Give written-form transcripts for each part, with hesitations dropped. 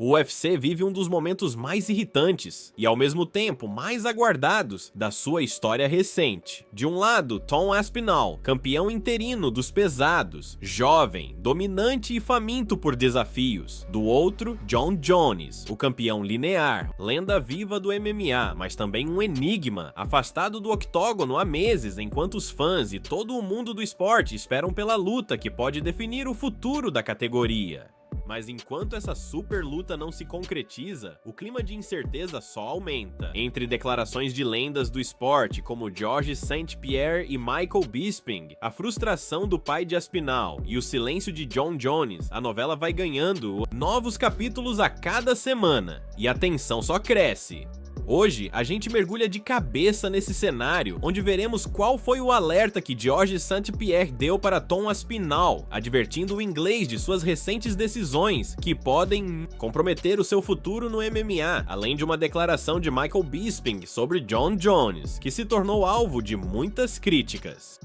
O UFC vive um dos momentos mais irritantes e, ao mesmo tempo, mais aguardados da sua história recente. De um lado, Tom Aspinall, campeão interino dos pesados, jovem, dominante e faminto por desafios. Do outro, Jon Jones, o campeão linear, lenda viva do MMA, mas também um enigma, afastado do octógono há meses, enquanto os fãs e todo o mundo do esporte esperam pela luta que pode definir o futuro da categoria. Mas enquanto essa super luta não se concretiza, o clima de incerteza só aumenta. Entre declarações de lendas do esporte como Georges St-Pierre e Michael Bisping, a frustração do pai de Aspinall e o silêncio de Jon Jones, a novela vai ganhando novos capítulos a cada semana, e a tensão só cresce. Hoje, a gente mergulha de cabeça nesse cenário, onde veremos qual foi o alerta que Georges St-Pierre deu para Tom Aspinall, advertindo o inglês de suas recentes decisões, que podem comprometer o seu futuro no MMA, além de uma declaração de Michael Bisping sobre Jon Jones, que se tornou alvo de muitas críticas.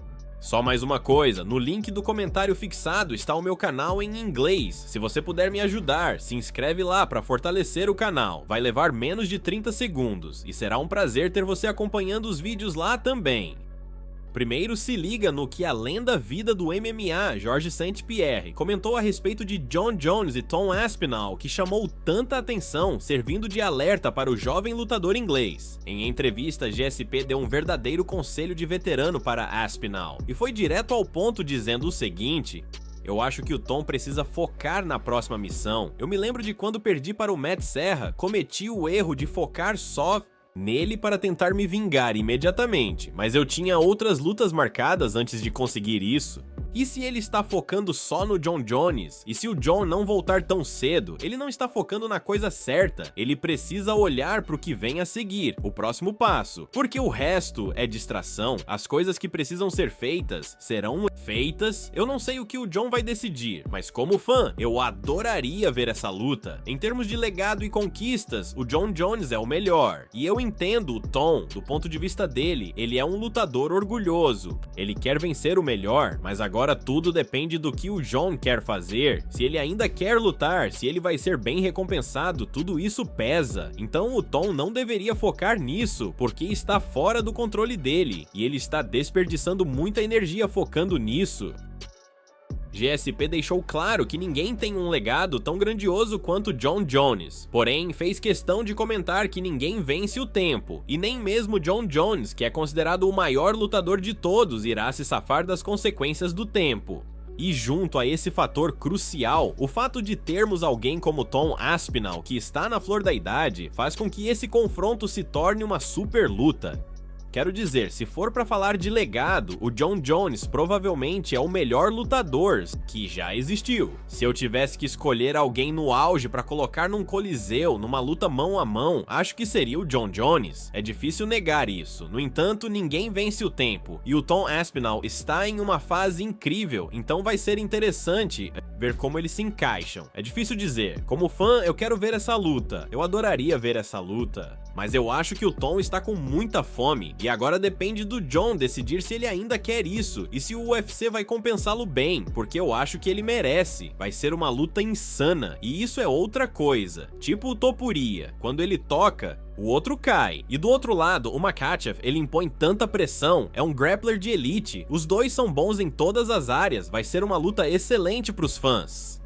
Só mais uma coisa, no link do comentário fixado está o meu canal em inglês. Se você puder me ajudar, se inscreve lá para fortalecer o canal. Vai levar menos de 30 segundos e será um prazer ter você acompanhando os vídeos lá também. Primeiro, se liga no que a lenda vida do MMA, Georges St-Pierre, comentou a respeito de Jon Jones e Tom Aspinall, que chamou tanta atenção, servindo de alerta para o jovem lutador inglês. Em entrevista, GSP deu um verdadeiro conselho de veterano para Aspinall, e foi direto ao ponto dizendo o seguinte: "Eu acho que o Tom precisa focar na próxima missão. Eu me lembro de quando perdi para o Matt Serra, cometi o erro de focar só nele para tentar me vingar imediatamente, mas eu tinha outras lutas marcadas antes de conseguir isso. E se ele está focando só no Jon Jones? E se o Jon não voltar tão cedo, ele não está focando na coisa certa. Ele precisa olhar para o que vem a seguir, o próximo passo. Porque o resto é distração. As coisas que precisam ser feitas serão feitas. Eu não sei o que o Jon vai decidir, mas como fã, eu adoraria ver essa luta. Em termos de legado e conquistas, o Jon Jones é o melhor. E eu entendo o Tom, do ponto de vista dele, ele é um lutador orgulhoso. Ele quer vencer o melhor, mas agora tudo depende do que o Jon quer fazer. Se ele ainda quer lutar, se ele vai ser bem recompensado, tudo isso pesa. Então o Tom não deveria focar nisso, porque está fora do controle dele, e ele está desperdiçando muita energia focando nisso. GSP deixou claro que ninguém tem um legado tão grandioso quanto Jon Jones, porém fez questão de comentar que ninguém vence o tempo, e nem mesmo Jon Jones, que é considerado o maior lutador de todos, irá se safar das consequências do tempo. E junto a esse fator crucial, o fato de termos alguém como Tom Aspinall, que está na flor da idade, faz com que esse confronto se torne uma super luta. Quero dizer, se for pra falar de legado, o Jon Jones provavelmente é o melhor lutador que já existiu. Se eu tivesse que escolher alguém no auge pra colocar num coliseu, numa luta mão a mão, acho que seria o Jon Jones. É difícil negar isso. No entanto, ninguém vence o tempo, e o Tom Aspinall está em uma fase incrível, então vai ser interessante ver como eles se encaixam. É difícil dizer. Como fã, eu quero ver essa luta. Eu adoraria ver essa luta. Mas eu acho que o Tom está com muita fome, e agora depende do Jon decidir se ele ainda quer isso, e se o UFC vai compensá-lo bem, porque eu acho que ele merece. Vai ser uma luta insana, e isso é outra coisa. Tipo o Topuria, quando ele toca, o outro cai. E do outro lado, o Makhachev, ele impõe tanta pressão, é um grappler de elite, os dois são bons em todas as áreas, vai ser uma luta excelente pros fãs.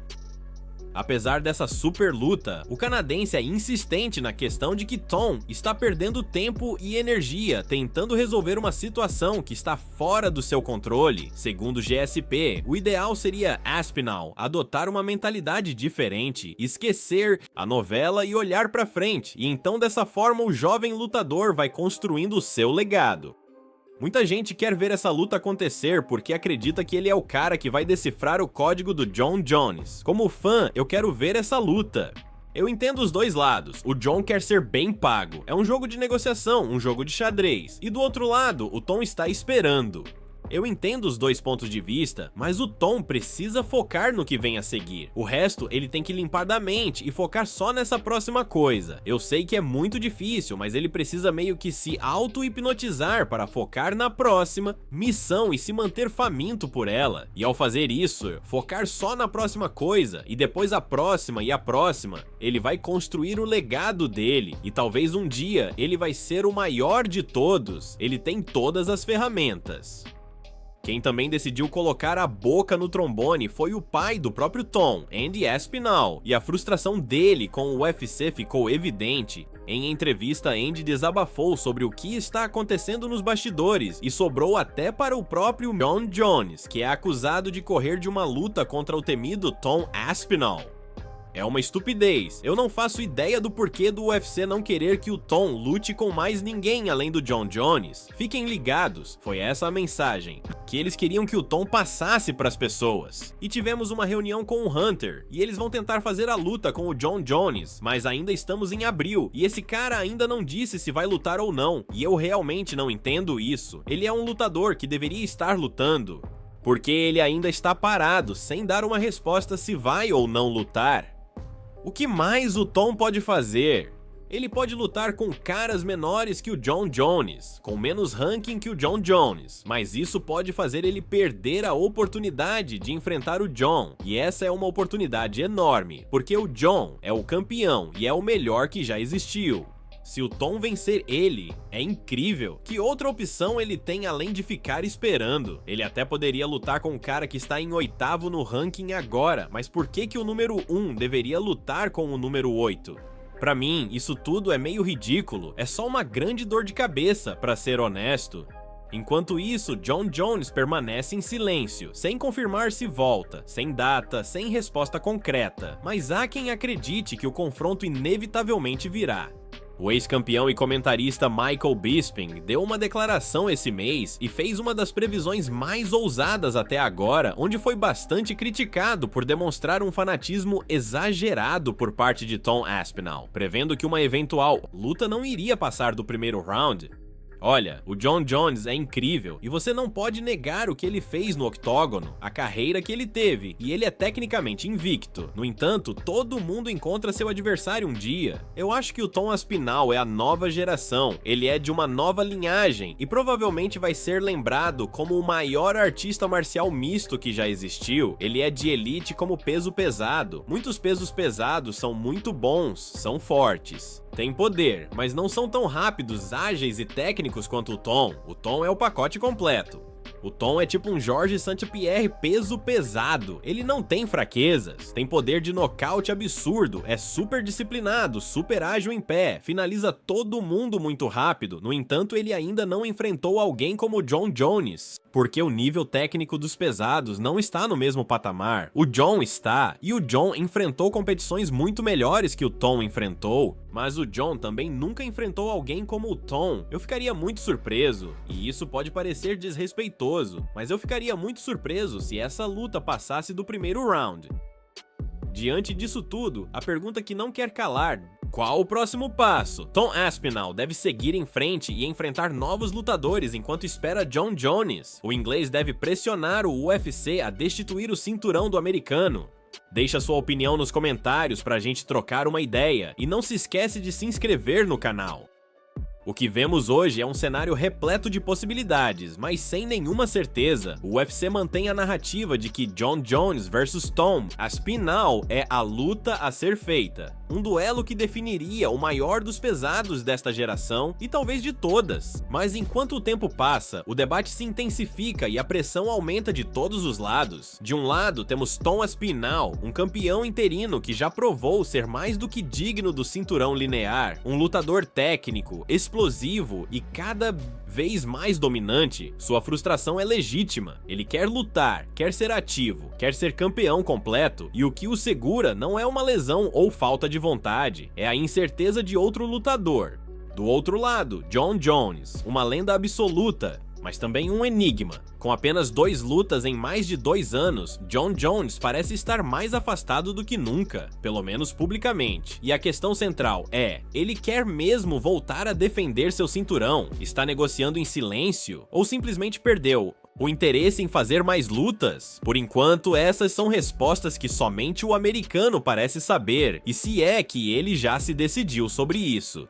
Apesar dessa super luta, o canadense é insistente na questão de que Tom está perdendo tempo e energia tentando resolver uma situação que está fora do seu controle. Segundo o GSP, o ideal seria Aspinall adotar uma mentalidade diferente, esquecer a novela e olhar pra frente, e então dessa forma o jovem lutador vai construindo o seu legado. Muita gente quer ver essa luta acontecer porque acredita que ele é o cara que vai decifrar o código do Jon Jones. Como fã, eu quero ver essa luta. Eu entendo os dois lados. O Jon quer ser bem pago. É um jogo de negociação, um jogo de xadrez. E do outro lado, o Tom está esperando. Eu entendo os dois pontos de vista, mas o Tom precisa focar no que vem a seguir. O resto ele tem que limpar da mente e focar só nessa próxima coisa. Eu sei que é muito difícil, mas ele precisa meio que se auto-hipnotizar para focar na próxima missão e se manter faminto por ela. E ao fazer isso, focar só na próxima coisa e depois a próxima e a próxima, ele vai construir o legado dele e talvez um dia ele vai ser o maior de todos. Ele tem todas as ferramentas. Quem também decidiu colocar a boca no trombone foi o pai do próprio Tom, Andy Aspinall, e a frustração dele com o UFC ficou evidente. Em entrevista, Andy desabafou sobre o que está acontecendo nos bastidores e sobrou até para o próprio Jon Jones, que é acusado de correr de uma luta contra o temido Tom Aspinall. É uma estupidez. Eu não faço ideia do porquê do UFC não querer que o Tom lute com mais ninguém além do Jon Jones. Fiquem ligados, foi essa a mensagem. Que eles queriam que o Tom passasse para as pessoas. E tivemos uma reunião com o Hunter, e eles vão tentar fazer a luta com o Jon Jones, mas ainda estamos em abril, e esse cara ainda não disse se vai lutar ou não, e eu realmente não entendo isso. Ele é um lutador que deveria estar lutando, porque ele ainda está parado, sem dar uma resposta se vai ou não lutar. O que mais o Tom pode fazer? Ele pode lutar com caras menores que o Jon Jones, com menos ranking que o Jon Jones, mas isso pode fazer ele perder a oportunidade de enfrentar o Jon, e essa é uma oportunidade enorme, porque o Jon é o campeão e é o melhor que já existiu. Se o Tom vencer ele, é incrível. Que outra opção ele tem além de ficar esperando? Ele até poderia lutar com um cara que está em 8º no ranking agora, mas por que o número 1 deveria lutar com o número 8? Pra mim, isso tudo é meio ridículo, é só uma grande dor de cabeça, pra ser honesto. Enquanto isso, Jon Jones permanece em silêncio, sem confirmar se volta, sem data, sem resposta concreta, mas há quem acredite que o confronto inevitavelmente virá. O ex-campeão e comentarista Michael Bisping deu uma declaração esse mês e fez uma das previsões mais ousadas até agora, onde foi bastante criticado por demonstrar um fanatismo exagerado por parte de Tom Aspinall, prevendo que uma eventual luta não iria passar do primeiro round. Olha, o Jon Jones é incrível e você não pode negar o que ele fez no octógono, a carreira que ele teve, e ele é tecnicamente invicto. No entanto, todo mundo encontra seu adversário um dia. Eu acho que o Tom Aspinall é a nova geração, ele é de uma nova linhagem e provavelmente vai ser lembrado como o maior artista marcial misto que já existiu. Ele é de elite como peso pesado. Muitos pesos pesados são muito bons, são fortes. Tem poder, mas não são tão rápidos, ágeis e técnicos quanto o Tom. O Tom é o pacote completo. O Tom é tipo um Georges St-Pierre peso pesado. Ele não tem fraquezas, tem poder de nocaute absurdo, é super disciplinado, super ágil em pé, finaliza todo mundo muito rápido. No entanto, ele ainda não enfrentou alguém como o Jon Jones, porque o nível técnico dos pesados não está no mesmo patamar. O Jon está, e o Jon enfrentou competições muito melhores que o Tom enfrentou, mas o Jon também nunca enfrentou alguém como o Tom. Eu ficaria muito surpreso, e isso pode parecer desrespeitoso, mas eu ficaria muito surpreso se essa luta passasse do primeiro round. Diante disso tudo, a pergunta que não quer calar: qual o próximo passo? Tom Aspinall deve seguir em frente e enfrentar novos lutadores enquanto espera Jon Jones. O inglês deve pressionar o UFC a destituir o cinturão do americano. Deixa sua opinião nos comentários pra gente trocar uma ideia e não se esquece de se inscrever no canal. O que vemos hoje é um cenário repleto de possibilidades, mas sem nenhuma certeza. O UFC mantém a narrativa de que Jon Jones vs Tom Aspinall é a luta a ser feita. Um duelo que definiria o maior dos pesados desta geração e talvez de todas. Mas enquanto o tempo passa, o debate se intensifica e a pressão aumenta de todos os lados. De um lado, temos Tom Aspinall, um campeão interino que já provou ser mais do que digno do cinturão linear, um lutador técnico, explosivo e cada vez mais dominante. Sua frustração é legítima. Ele quer lutar, quer ser ativo, quer ser campeão completo, e o que o segura não é uma lesão ou falta de vontade, é a incerteza de outro lutador. Do outro lado, Jon Jones, uma lenda absoluta, mas também um enigma. Com apenas 2 lutas em mais de 2 anos, Jon Jones parece estar mais afastado do que nunca, pelo menos publicamente. E a questão central é: ele quer mesmo voltar a defender seu cinturão? Está negociando em silêncio? Ou simplesmente perdeu O interesse em fazer mais lutas? Por enquanto, essas são respostas que somente o americano parece saber, e se é que ele já se decidiu sobre isso.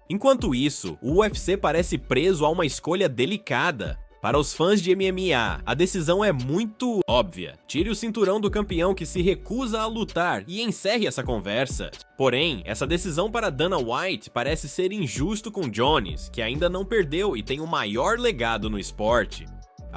Enquanto isso, o UFC parece preso a uma escolha delicada. Para os fãs de MMA, a decisão é muito óbvia. Tire o cinturão do campeão que se recusa a lutar e encerre essa conversa. Porém, essa decisão para Dana White parece ser injusto com Jones, que ainda não perdeu e tem o maior legado no esporte.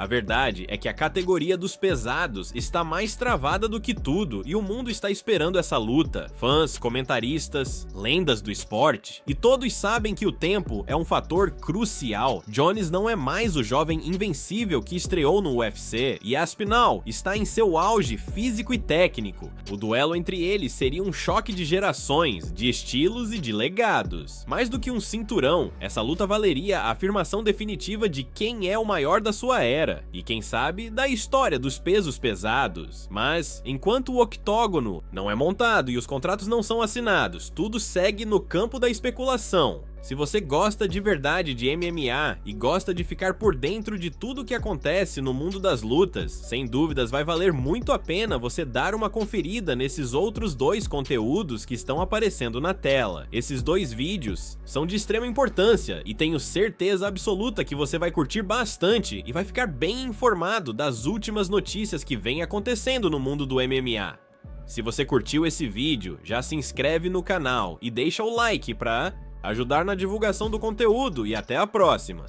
A verdade é que a categoria dos pesados está mais travada do que tudo e o mundo está esperando essa luta. Fãs, comentaristas, lendas do esporte, e todos sabem que o tempo é um fator crucial. Jones não é mais o jovem invencível que estreou no UFC e Aspinall está em seu auge físico e técnico. O duelo entre eles seria um choque de gerações, de estilos e de legados. Mais do que um cinturão, essa luta valeria a afirmação definitiva de quem é o maior da sua era. E quem sabe, da história dos pesos pesados. Mas, enquanto o octógono não é montado e os contratos não são assinados, tudo segue no campo da especulação. Se você gosta de verdade de MMA e gosta de ficar por dentro de tudo que acontece no mundo das lutas, sem dúvidas vai valer muito a pena você dar uma conferida nesses outros dois conteúdos que estão aparecendo na tela. Esses dois vídeos são de extrema importância e tenho certeza absoluta que você vai curtir bastante e vai ficar bem informado das últimas notícias que vêm acontecendo no mundo do MMA. Se você curtiu esse vídeo, já se inscreve no canal e deixa o like para ajudar na divulgação do conteúdo e até a próxima!